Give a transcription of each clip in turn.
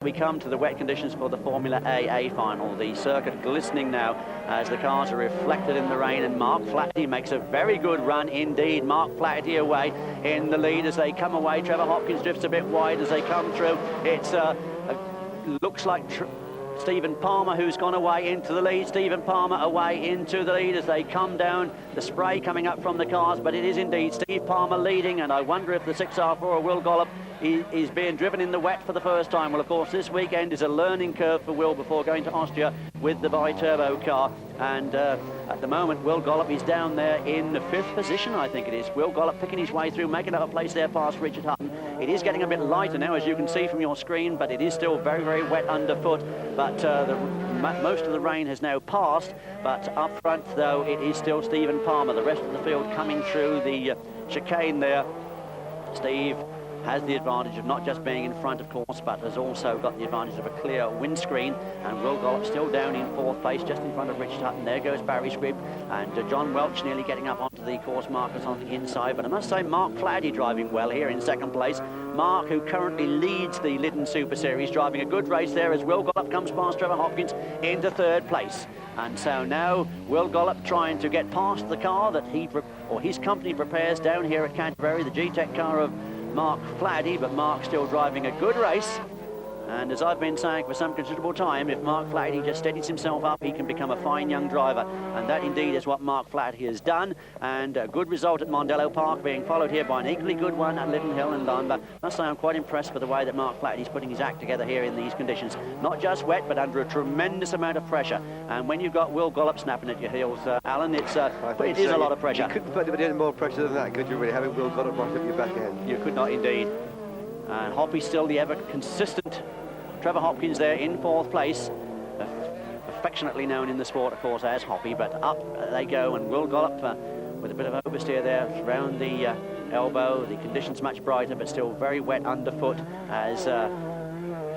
We come to the wet conditions for the Formula AA final. The circuit glistening now as the cars are reflected in the rain, and Mark Flaherty makes a very good run indeed. Mark Flaherty away in the lead as they come away. Trevor Hopkins drifts a bit wide as they come through. It's looks like Stephen Palmer who's gone away into the lead. Stephen Palmer away into the lead as they come down. The spray coming up from the cars, but it is indeed Steve Palmer leading, and I wonder if the 6R4 Will Gollop is being driven in the wet for the first time. Well, of course, this weekend is a learning curve for Will before going to Austria with the bi-turbo car, and at the moment Will Gollop is down there in the 5th position, I think it is. Will Gollop picking his way through, making up a place there past Richard Hutton. It is getting a bit lighter now, as you can see from your screen, but it is still very, very wet underfoot. But most of the rain has now passed, but up front, though, it is still Stephen Palmer. The rest of the field coming through the chicane there. Steve has the advantage of not just being in front, of course, but has also got the advantage of a clear windscreen. And Will Gollop still down in 4th place, just in front of Richard Hutton. There goes Barry Squibb, and John Welch nearly getting up onto the course markers on the inside. But I must say, Mark Flaherty driving well here in 2nd place. Mark, who currently leads the Lydden Super Series, driving a good race there as Will Gollop comes past Trevor Hopkins into 3rd place. And so now Will Gollop trying to get past the car that his company prepares down here at Canterbury, the G-Tech car of Mark Flaherty, but Mark still driving a good race. And as I've been saying for some considerable time, if Mark Flaherty just steadies himself up, he can become a fine young driver. And that indeed is what Mark Flaherty has done. And a good result at Mondello Park, being followed here by an equally good one at Lydden Hill and London. But I must say I'm quite impressed with the way that Mark Flaherty's putting his act together here in these conditions. Not just wet, but under a tremendous amount of pressure. And when you've got Will Gollop snapping at your heels, Alan, it is a lot of pressure. You couldn't put any more pressure than that, could you really, having Will Gollop right up your back end? You could not indeed. And Hoppy's still the ever consistent Trevor Hopkins there in 4th place, affectionately known in the sport, of course, as Hoppy. But up they go, and Will Gollop with a bit of oversteer there around the elbow. The conditions much brighter, but still very wet underfoot as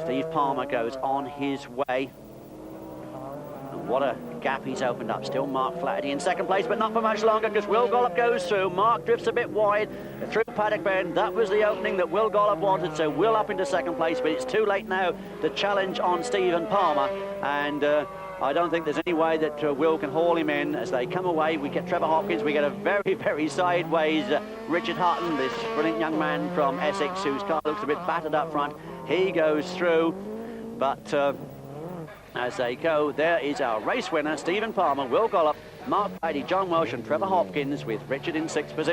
Steve Palmer goes on his way. And what a gap he's opened up. Still Mark Flaherty in 2nd place, but not for much longer, because Will Gollop goes through. Mark drifts a bit wide through Paddock Bend. That was the opening that Will Gollop wanted, so Will up into 2nd place, but it's too late now to challenge on Stephen Palmer. And I don't think there's any way that Will can haul him in. As they come away, we get Trevor Hopkins. We get a very, very sideways Richard Hutton, this brilliant young man from Essex, whose car looks a bit battered up front. He goes through, but as they go, there is our race winner, Stephen Palmer, Will Gollop, Mark Flaherty, John Welch and Trevor Hopkins, with Richard in 6th position.